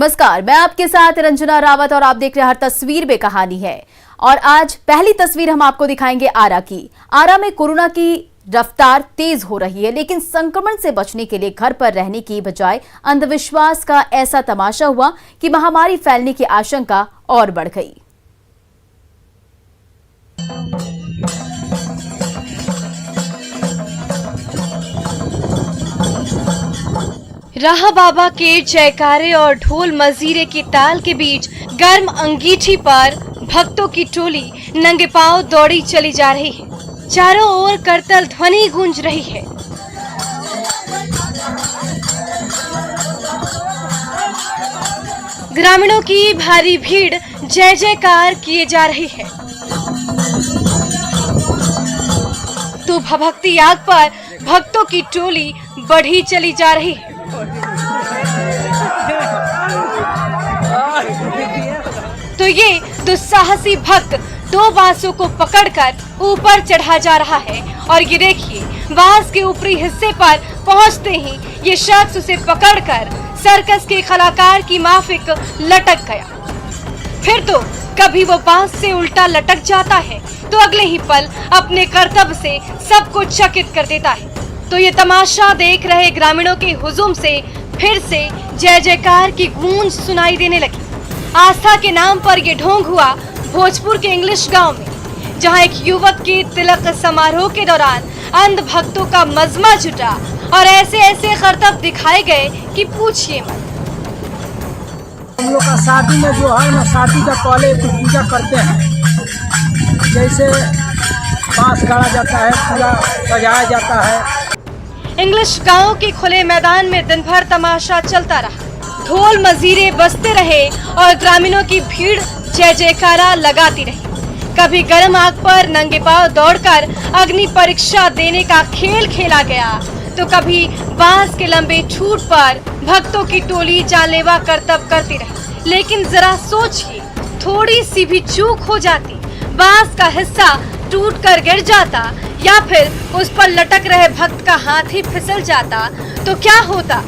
नमस्कार, मैं आपके साथ रंजना रावत और आप देख रहे हैं हर तस्वीर में कहानी है। और आज पहली तस्वीर हम आपको दिखाएंगे आरा की। आरा में कोरोना की रफ्तार तेज हो रही है, लेकिन संक्रमण से बचने के लिए घर पर रहने की बजाय अंधविश्वास का ऐसा तमाशा हुआ कि महामारी फैलने की आशंका और बढ़ गई। राह बाबा के जयकारे और ढोल मजीरे की ताल के बीच गर्म अंगीठी पर भक्तों की टोली नंगे पांव दौड़ी चली जा रही है। चारों ओर करतल ध्वनि गूंज रही है। ग्रामीणों की भारी भीड़ जय जयकार किए जा रही है। तो भक्ति आग पर भक्तों की टोली बढ़ी चली जा रही है। तो ये दुस्साहसी भक्त दो बांसों को पकड़कर ऊपर चढ़ा जा रहा है और ये देखिए, बांस के ऊपरी हिस्से पर पहुंचते ही ये शख्स उसे पकड़कर सर्कस के कलाकार की माफिक लटक गया। फिर तो कभी वो बांस से उल्टा लटक जाता है तो अगले ही पल अपने कर्तव्य से सबको चकित कर देता है। तो ये तमाशा देख रहे ग्रामीणों के हुजूम से फिर से जय जयकार की गूंज सुनाई देने लगी। आस्था के नाम पर ये ढोंग हुआ भोजपुर के इंग्लिश गांव में, जहां एक युवक के तिलक समारोह के दौरान अंध भक्तों का मजमा जुटा और ऐसे ऐसे करतब दिखाए गए कि पूछिए मत। हम लोग का शादी में जो है ना, शादी का पहले कुछ पूजा करते हैं, जैसे बांस गाड़ा जाता है, पूरा सजाया जाता है। इंग्लिश गांव के खुले मैदान में दिन भर तमाशा चलता रहा। ढोल मजीरे बजते रहे और ग्रामीणों की भीड़ जय जयकारा लगाती रही। कभी गर्म आग पर नंगे पांव दौड़कर अग्नि परीक्षा देने का खेल खेला गया, तो कभी बांस के लंबे ठूठ पर भक्तों की टोली जानलेवा करतब करती रही। लेकिन जरा सोचिए, थोड़ी सी भी चूक हो जाती, बांस का हिस्सा टूट कर गिर जाता या फिर उस पर लटक रहे भक्त का हाथ ही फिसल जाता तो क्या होता।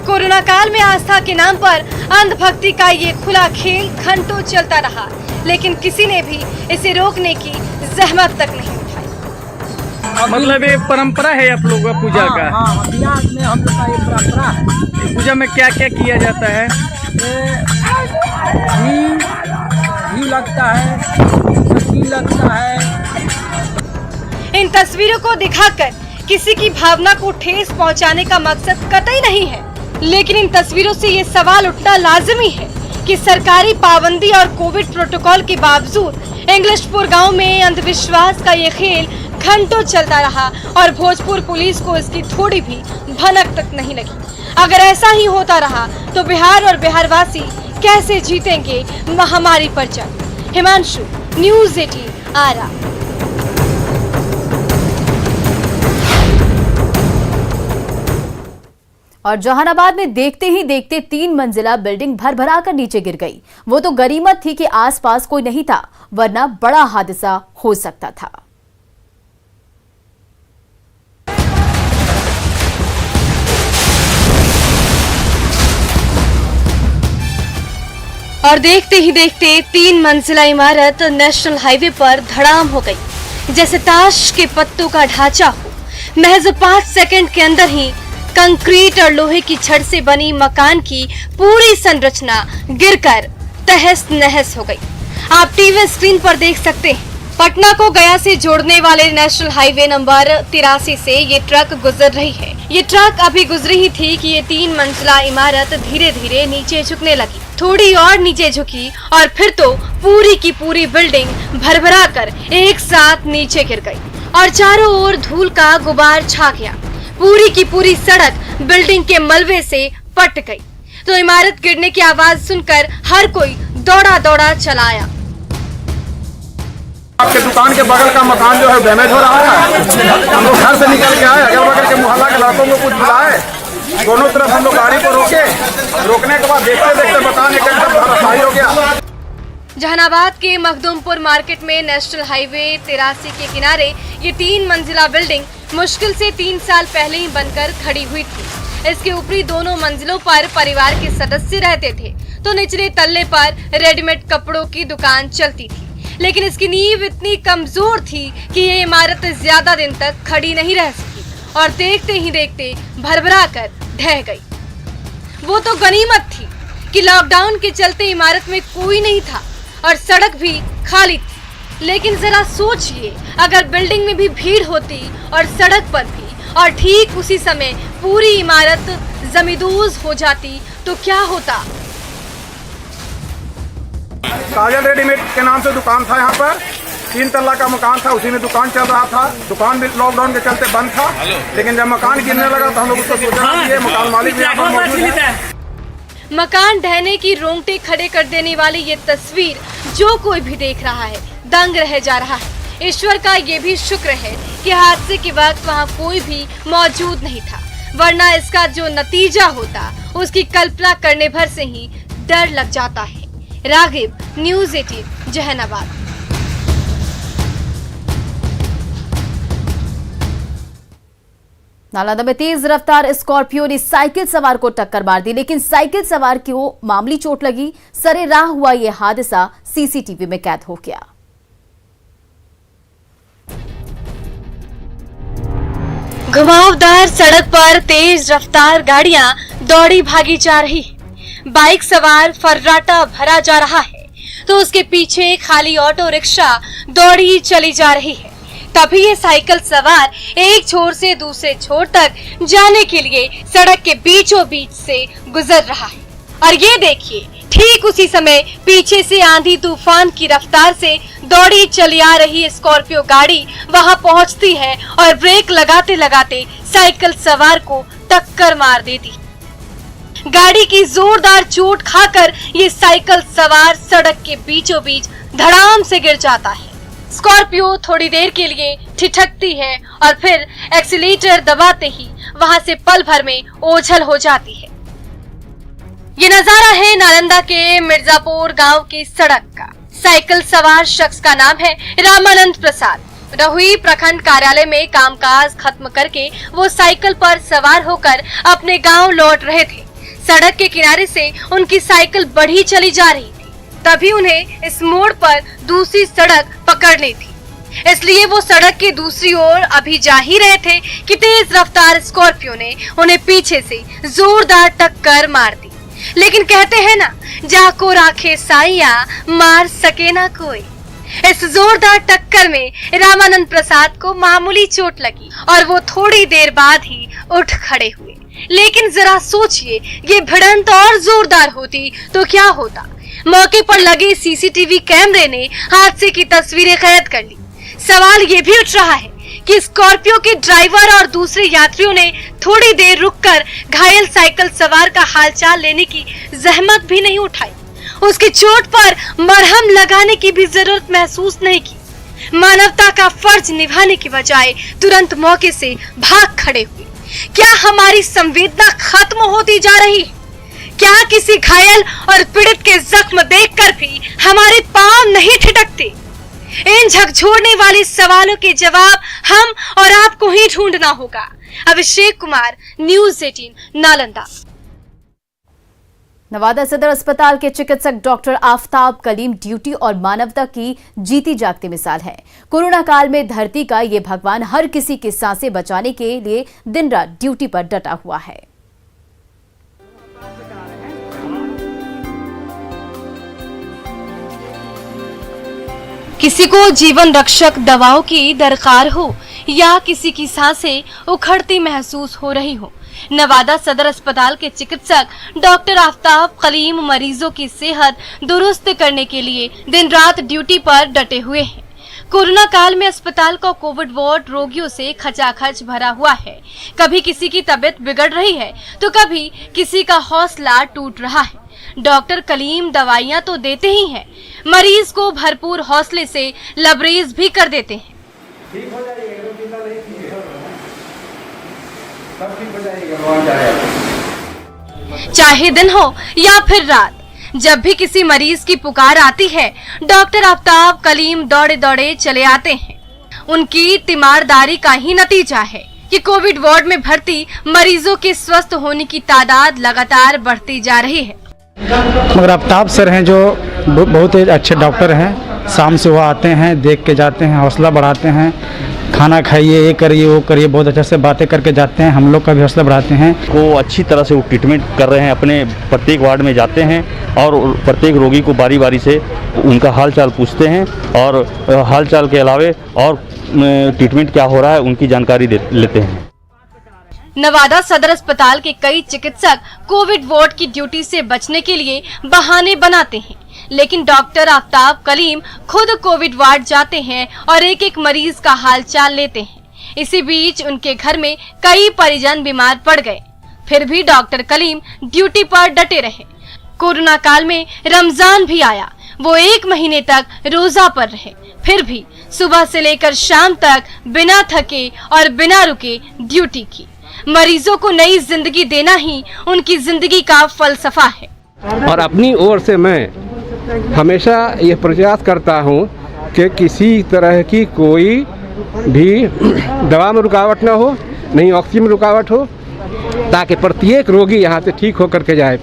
कोरोना काल में आस्था के नाम पर अंधभक्ति का ये खुला खेल घंटों चलता रहा, लेकिन किसी ने भी इसे रोकने की जहमत तक नहीं उठाई। मतलब ये परंपरा है आप लोगों का पूजा का? हाँ, बिहार में हम लोग का ये परंपरा है। पूजा में क्या क्या किया जाता है? घी लगता है, सब्जी लगता है। इन तस्वीरों को दिखाकर किसी की भावना को ठेस पहुंचाने का मकसद कतई नहीं है, लेकिन इन तस्वीरों से ये सवाल उठना लाजमी है कि सरकारी पाबंदी और कोविड प्रोटोकॉल के बावजूद इंग्लिशपुर गांव में अंधविश्वास का ये खेल घंटों चलता रहा और भोजपुर पुलिस को इसकी थोड़ी भी भनक तक नहीं लगी। अगर ऐसा ही होता रहा तो बिहार और बिहारवासी कैसे जीतेंगे महामारी पर जंग। हिमांशु, न्यूज़ 18 आरा। और जहानाबाद में देखते ही देखते 3 मंजिला बिल्डिंग भरभरा कर नीचे गिर गई। वो तो गनीमत थी कि आसपास कोई नहीं था, वरना बड़ा हादसा हो सकता था। और देखते ही देखते 3 मंजिला इमारत नेशनल हाईवे पर धड़ाम हो गई, जैसे ताश के पत्तों का ढांचा हो। महज 5 सेकंड के अंदर ही कंक्रीट और लोहे की छड़ से बनी मकान की पूरी संरचना गिरकर तहस नहस हो गई। आप टीवी स्क्रीन पर देख सकते हैं, पटना को गया से जोड़ने वाले नेशनल हाईवे नंबर 83 से ये ट्रक गुजर रही है। ये ट्रक अभी गुजरी ही थी कि ये 3 मंजिला इमारत धीरे धीरे नीचे झुकने लगी। थोड़ी और नीचे झुकी और फिर तो पूरी की पूरी बिल्डिंग भरभरा कर एक साथ नीचे गिर गई और चारों ओर धूल का गुबार छा गया। पूरी की पूरी सड़क बिल्डिंग के मलबे से पट गई। तो इमारत गिरने की आवाज सुनकर हर कोई दौड़ा दौड़ा चला आया। आपके दुकान के बगल का मकान जो है डैमेज हो रहा है। हम लोग घर से निकल के आए, अगल बगल के मोहल्ला के लड़कों को कुछ बुलाए, दोनों तरफ हम लोग गाड़ी को रोके। रोकने के बाद देखते देखते मकान एकदम धराशायी हो गया। जहानाबाद के मखदूमपुर मार्केट में नेशनल हाईवे 83 के किनारे ये 3 मंजिला बिल्डिंग मुश्किल से 3 साल पहले ही बनकर खड़ी हुई थी। इसके ऊपरी दोनों मंजिलों पर परिवार के सदस्य रहते थे, तो निचले तल्ले पर रेडीमेड कपड़ों की दुकान चलती थी, लेकिन इसकी नींव इतनी कमजोर थी कि ये इमारत ज्यादा दिन तक खड़ी नहीं रह सकी और देखते ही देखते भरभरा कर ढह गई। वो तो गनीमत थी कि लॉकडाउन के चलते इमारत में कोई नहीं था और सड़क भी खाली थी, लेकिन जरा सोचिए अगर बिल्डिंग में भी भीड़ होती और सड़क पर भी, और ठीक उसी समय पूरी इमारत जमींदोज हो जाती तो क्या होता। काजल रेडीमेड के नाम से दुकान था यहाँ पर, 3 तल्ला का मकान था, उसी में दुकान चल रहा था। दुकान भी लॉकडाउन के चलते बंद था, लेकिन जब मकान गिरने लगा तो हम लोग उसको सोचा कि ये मकान मालिक भी यहाँ पर मौजूद है। मकान ढहने की रोंगटे खड़े कर देने वाली ये तस्वीर जो कोई भी देख रहा है दंग रह जा रहा है। ईश्वर का ये भी शुक्र है कि हादसे के वक्त वहाँ कोई भी मौजूद नहीं था, वरना इसका जो नतीजा होता उसकी कल्पना करने भर से ही डर लग जाता है। रागिब, न्यूज़ 18, जहानाबाद। नालंदा में तेज रफ्तार स्कॉर्पियो ने साइकिल सवार को टक्कर मार दी, लेकिन साइकिल सवार को मामूली चोट लगी। सरे राह हुआ यह हादसा सीसीटीवी में कैद हो गया। घुमावदार सड़क पर तेज रफ्तार गाड़ियां दौड़ी भागी जा रही है। बाइक सवार फर्राटा भरा जा रहा है तो उसके पीछे खाली ऑटो रिक्शा दौड़ी चली जा रही है। तभी ये साइकिल सवार एक छोर से दूसरे छोर तक जाने के लिए सड़क के बीचों बीच से गुजर रहा है, और ये देखिए ठीक उसी समय पीछे से आंधी तूफान की रफ्तार से दौड़ी चली आ रही स्कॉर्पियो गाड़ी वहां पहुंचती है और ब्रेक लगाते लगाते साइकिल सवार को टक्कर मार देती। गाड़ी की जोरदार चोट खाकर ये साइकिल सवार सड़क के बीचों बीच धड़ाम से गिर जाता है। स्कॉर्पियो थोड़ी देर के लिए ठिठकती है और फिर एक्सीलेटर दबाते ही वहां से पल भर में ओझल हो जाती है। ये नजारा है नालंदा के मिर्जापुर गांव की सड़क का। साइकिल सवार शख्स का नाम है रामानंद प्रसाद। रहुई प्रखंड कार्यालय में कामकाज खत्म करके वो साइकिल पर सवार होकर अपने गांव लौट रहे थे। सड़क के किनारे से उनकी साइकिल बढ़ी चली जा रही थी, तभी उन्हें इस मोड़ पर दूसरी सड़क पकड़नी थी, इसलिए वो सड़क की दूसरी ओर अभी जा ही रहे थे कि तेज रफ्तार स्कॉर्पियो ने उन्हें पीछे से जोरदार टक्कर मार दी। लेकिन कहते हैं ना, जाको राखे साइया मार सके ना कोई। इस जोरदार टक्कर में रामानंद प्रसाद को मामूली चोट लगी और वो थोड़ी देर बाद ही उठ खड़े हुए। लेकिन जरा सोचिए, ये भिड़ंत और जोरदार होती तो क्या होता। मौके पर लगे सीसीटीवी कैमरे ने हादसे की तस्वीरें कैद कर ली। सवाल ये भी उठ रहा है कि स्कॉर्पियो के ड्राइवर और दूसरे यात्रियों ने थोड़ी देर रुककर घायल साइकिल सवार का हालचाल लेने की जहमत भी नहीं उठाई, उसकी चोट पर मरहम लगाने की भी जरूरत महसूस नहीं की। मानवता का फर्ज निभाने की बजाय तुरंत मौके से भाग खड़े हुए। क्या हमारी संवेदना खत्म होती जा रही है? क्या किसी घायल और पीड़ित के जख्म देखकर भी हमारे पांव नहीं ठिठकते? इन झकझोरने वाले सवालों के जवाब हम और आपको ही ढूंढना होगा। अभिषेक कुमार, न्यूज़ 18, नालंदा। नवादा सदर अस्पताल के चिकित्सक डॉक्टर आफताब कलीम ड्यूटी और मानवता की जीती जागती मिसाल है। कोरोना काल में धरती का ये भगवान हर किसी की सांसें बचाने के लिए दिन रात ड्यूटी पर डटा हुआ है। किसी को जीवन रक्षक दवाओं की दरकार हो या किसी की सांसें उखड़ती महसूस हो रही हो, नवादा सदर अस्पताल के चिकित्सक डॉक्टर आफताब कलीम मरीजों की सेहत दुरुस्त करने के लिए दिन रात ड्यूटी पर डटे हुए हैं। कोरोना काल में अस्पताल का कोविड वार्ड रोगियों से खचाखच भरा हुआ है। कभी किसी की तबीयत बिगड़ रही है तो कभी किसी का हौसला टूट रहा है। डॉक्टर कलीम दवाइयां तो देते ही हैं, मरीज को भरपूर हौसले से लबरेज भी कर देते हैं। ठीक हो जाएगा, चिंता नहीं कीजिए, सब ठीक हो जाएगा, भगवान चाहे। चाहे दिन हो या फिर रात, जब भी किसी मरीज की पुकार आती है, डॉक्टर आफताब कलीम दौड़े दौड़े चले आते हैं। उनकी तीमारदारी का ही नतीजा है कि कोविड वार्ड में भर्ती मरीजों के स्वस्थ होने की तादाद लगातार बढ़ती जा रही है। मगर आफ्ताब सर हैं जो बहुत ही अच्छे डॉक्टर हैं। शाम से वो आते हैं, देख के जाते हैं, हौसला बढ़ाते हैं, खाना खाइए, ये करिए, वो करिए, बहुत अच्छे से बातें करके जाते हैं, हम लोग का भी हौसला बढ़ाते हैं। को अच्छी तरह से वो ट्रीटमेंट कर रहे हैं, अपने प्रत्येक वार्ड में जाते हैं और प्रत्येक रोगी को बारी बारी से उनका हाल चाल पूछते हैं और हाल चाल के अलावे और ट्रीटमेंट क्या हो रहा है उनकी जानकारी लेते हैं। नवादा सदर अस्पताल के कई चिकित्सक कोविड वार्ड की ड्यूटी से बचने के लिए बहाने बनाते हैं, लेकिन डॉक्टर आफ्ताब कलीम खुद कोविड वार्ड जाते हैं और एक एक मरीज का हाल चाल लेते हैं। इसी बीच उनके घर में कई परिजन बीमार पड़ गए, फिर भी डॉक्टर कलीम ड्यूटी पर डटे रहे। कोरोना काल में रमजान भी आया, वो 1 महीने तक रोजा पर रहे, फिर भी सुबह से लेकर शाम तक बिना थके और बिना रुके ड्यूटी की। मरीजों को नई जिंदगी देना ही उनकी जिंदगी का फलसफा है। और अपनी ओर से मैं हमेशा ये प्रयास करता हूँ कि किसी तरह की कोई भी दवा में रुकावट ना हो, नहीं ऑक्सीजन में रुकावट हो, ताकि प्रत्येक रोगी यहाँ से ठीक होकर के जाए।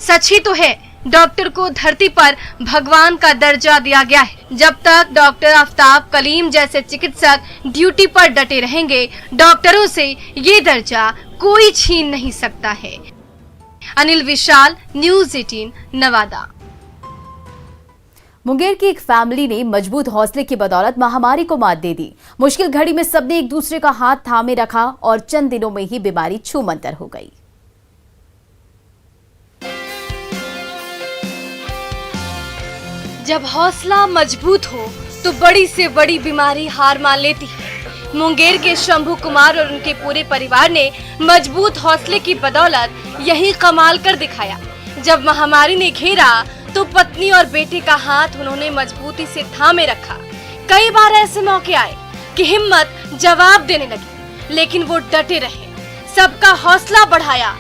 सच ही तो है, डॉक्टर को धरती पर भगवान का दर्जा दिया गया है। जब तक डॉक्टर आफ्ताब कलीम जैसे चिकित्सक ड्यूटी पर डटे रहेंगे, डॉक्टरों से ये दर्जा कोई छीन नहीं सकता है। अनिल विशाल, न्यूज़ 18 नवादा। मुंगेर की एक फैमिली ने मजबूत हौसले की बदौलत महामारी को मात दे दी। मुश्किल घड़ी में सबने एक दूसरे का हाथ थामे रखा और चंद दिनों में ही बीमारी छूमंतर हो गई। जब हौसला मजबूत हो तो बड़ी से बड़ी बीमारी हार मान लेती है। मुंगेर के शंभू कुमार और उनके पूरे परिवार ने मजबूत हौसले की बदौलत यही कमाल कर दिखाया। जब महामारी ने घेरा तो पत्नी और बेटे का हाथ उन्होंने मजबूती से थामे रखा। कई बार ऐसे मौके आए कि हिम्मत जवाब देने लगी, लेकिन वो डटे रहे, सबका हौसला बढ़ाया,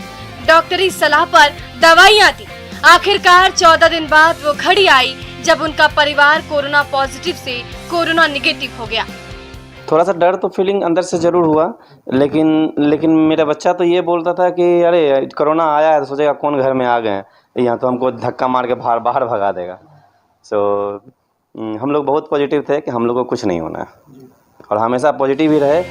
डॉक्टरी सलाह पर दवाइयाँ दी। आखिरकार 14 दिन बाद वो घड़ी आई जब उनका परिवार कोरोना पॉजिटिव से कोरोना निगेटिव हो गया। थोड़ा सा डर तो फीलिंग अंदर से जरूर हुआ, लेकिन मेरा बच्चा तो ये बोलता था कि अरे कोरोना आया है तो सोचेगा कौन घर में आ गए हैं, यहाँ तो हमको धक्का मार के बाहर भगा देगा। हम लोग बहुत पॉजिटिव थे कि हम लोग को कुछ नहीं होना है और हमेशा पॉजिटिव ही रहे।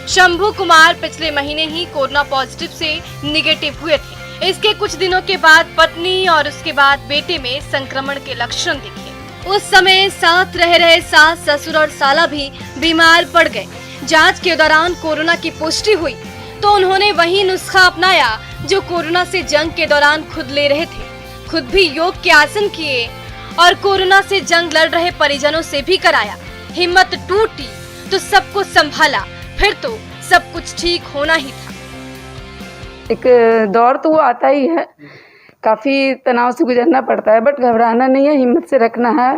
शंभू कुमार पिछले महीने ही कोरोना पॉजिटिव से निगेटिव हुए थे। इसके कुछ दिनों के बाद पत्नी और उसके बाद बेटे में संक्रमण के लक्षण दिखे। उस समय साथ रह रहे सास, ससुर और साला भी बीमार पड़ गए। जांच के दौरान कोरोना की पुष्टि हुई तो उन्होंने वही नुस्खा अपनाया जो कोरोना से जंग के दौरान खुद ले रहे थे। खुद भी योग के आसन किए और कोरोना से जंग लड़ रहे परिजनों से भी कराया। हिम्मत टूटी तो सबको संभाला, फिर तो सब कुछ ठीक होना ही था। एक दौर तो वो आता ही है, काफ़ी तनाव से गुजरना पड़ता है, बट घबराना नहीं है, हिम्मत से रखना है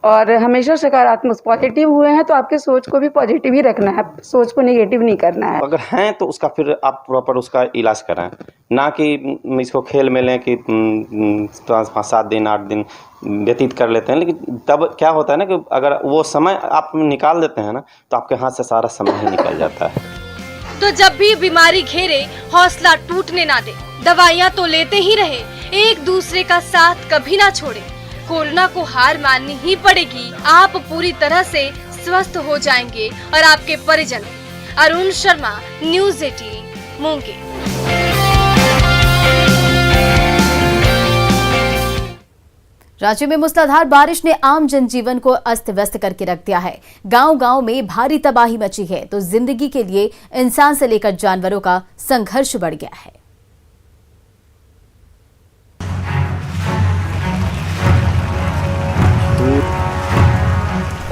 और हमेशा सकारात्मक पॉजिटिव हुए हैं तो आपके सोच को भी पॉजिटिव ही रखना है, सोच को नेगेटिव नहीं करना है। अगर हैं तो उसका फिर आप प्रॉपर उसका इलाज कराएं, ना कि इसको खेल में लें कि 5-7 दिन 8 दिन व्यतीत कर लेते हैं। लेकिन तब क्या होता है ना कि अगर वो समय आप निकाल देते हैं ना तो आपके हाथ से सारा समय ही निकल जाता है। तो जब भी बीमारी घेरे हौसला टूटने ना दे, दवाइयाँ तो लेते ही रहे, एक दूसरे का साथ कभी ना छोड़े। कोरोना को हार माननी ही पड़ेगी, आप पूरी तरह से स्वस्थ हो जाएंगे और आपके परिजन। अरुण शर्मा, न्यूज़ 18 मुंगेर। राज्य में मूसलाधार बारिश ने आम जनजीवन को अस्त व्यस्त करके रख दिया है। गांव-गांव में भारी तबाही मची है तो जिंदगी के लिए इंसान से लेकर जानवरों का संघर्ष बढ़ गया है।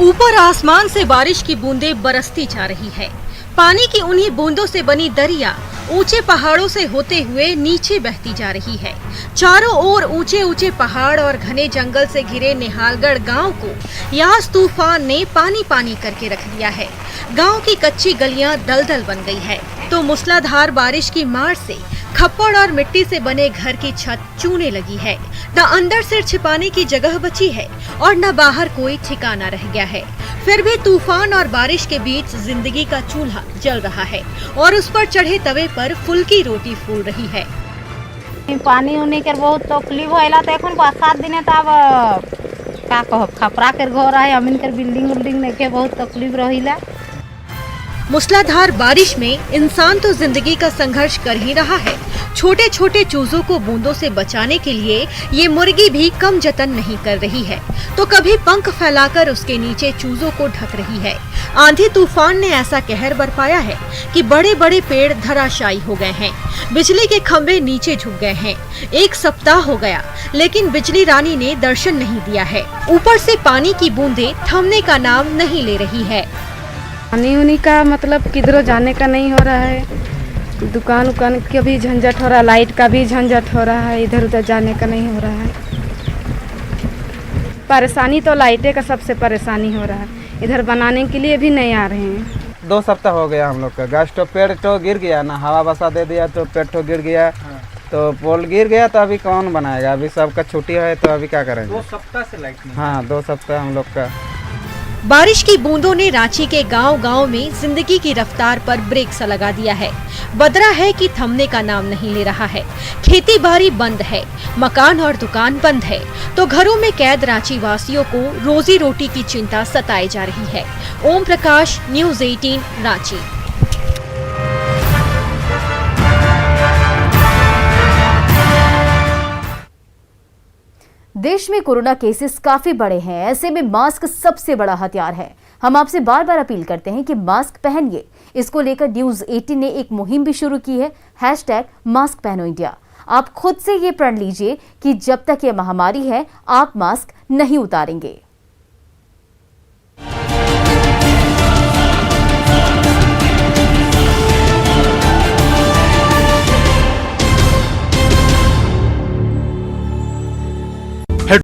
ऊपर आसमान से बारिश की बूंदें बरसती जा रही है। पानी की उन्हीं बूंदों से बनी दरिया ऊंचे पहाड़ों से होते हुए नीचे बहती जा रही है। चारों ओर ऊंचे ऊंचे पहाड़ और घने जंगल से घिरे निहालगढ़ गांव को यास तूफान ने पानी पानी करके रख दिया है। गांव की कच्ची गलियां दलदल बन गई है तो मूसलाधार बारिश की मार से खप्पड़ और मिट्टी से बने घर की छत चूने लगी है। न अंदर सिर छिपाने की जगह बची है और न बाहर कोई ठिकाना रह गया है। फिर भी तूफान और बारिश के बीच जिंदगी का चूल्हा जल रहा है और उस पर चढ़े तवे पर फुल्की रोटी फूल रही है। पानी उनी के बहुत तकलीफ होला तो এখন 5-7 दिन तब का कहब खपरा के घर है अमीन के बिल्डिंग उल्डिंग ने के बहुत तकलीफ रहिला। मूसलाधार बारिश में इंसान तो जिंदगी का संघर्ष कर ही रहा है। छोटे छोटे चूजों को बूंदों से बचाने के लिए ये मुर्गी भी कम जतन नहीं कर रही है, तो कभी पंख फैलाकर उसके नीचे चूजों को ढक रही है। आंधी तूफान ने ऐसा कहर बरपाया है कि बड़े बड़े पेड़ धराशायी हो गए हैं, बिजली के खंभे नीचे झुक गए हैं। 1 सप्ताह हो गया लेकिन बिजली रानी ने दर्शन नहीं दिया है। ऊपर से पानी की बूंदें थमने का नाम नहीं ले रही है। पानी उनी का मतलब किधरों जाने का नहीं हो रहा है, दुकान उकान का भी झंझट हो रहा है, लाइट का भी झंझट हो रहा है, इधर उधर जाने का नहीं हो रहा है। परेशानी तो लाइटे का सबसे परेशानी हो रहा है, इधर बनाने के लिए भी नहीं आ रहे हैं। 2 सप्ताह हो गया हम लोग का। गैस तो पेड़ तो गिर गया ना, हवा बसा दे दिया तो पेड़ तो गिर गया, तो पोल गिर गया तो अभी कौन बनाएगा। अभी सबका छुट्टी है तो अभी क्या करेंगे। 2 सप्ताह से लाइट नहीं। हाँ 2 सप्ताह हम लोग का। बारिश की बूंदों ने रांची के गांव-गांव में जिंदगी की रफ्तार पर ब्रेक सा लगा दिया है। बदरा है कि थमने का नाम नहीं ले रहा है। खेती बाड़ी बंद है, मकान और दुकान बंद है, तो घरों में कैद रांची वासियों को रोजी रोटी की चिंता सताई जा रही है। ओम प्रकाश, न्यूज़ 18 रांची। देश में कोरोना केसेस काफी बढ़े हैं, ऐसे में मास्क सबसे बड़ा हथियार है। हम आपसे बार बार अपील करते हैं कि मास्क पहनिए। इसको लेकर न्यूज़ 18 ने एक मुहिम भी शुरू की है, #मास्क पहनो इंडिया। आप खुद से ये प्रण लीजिए कि जब तक ये महामारी है आप मास्क नहीं उतारेंगे।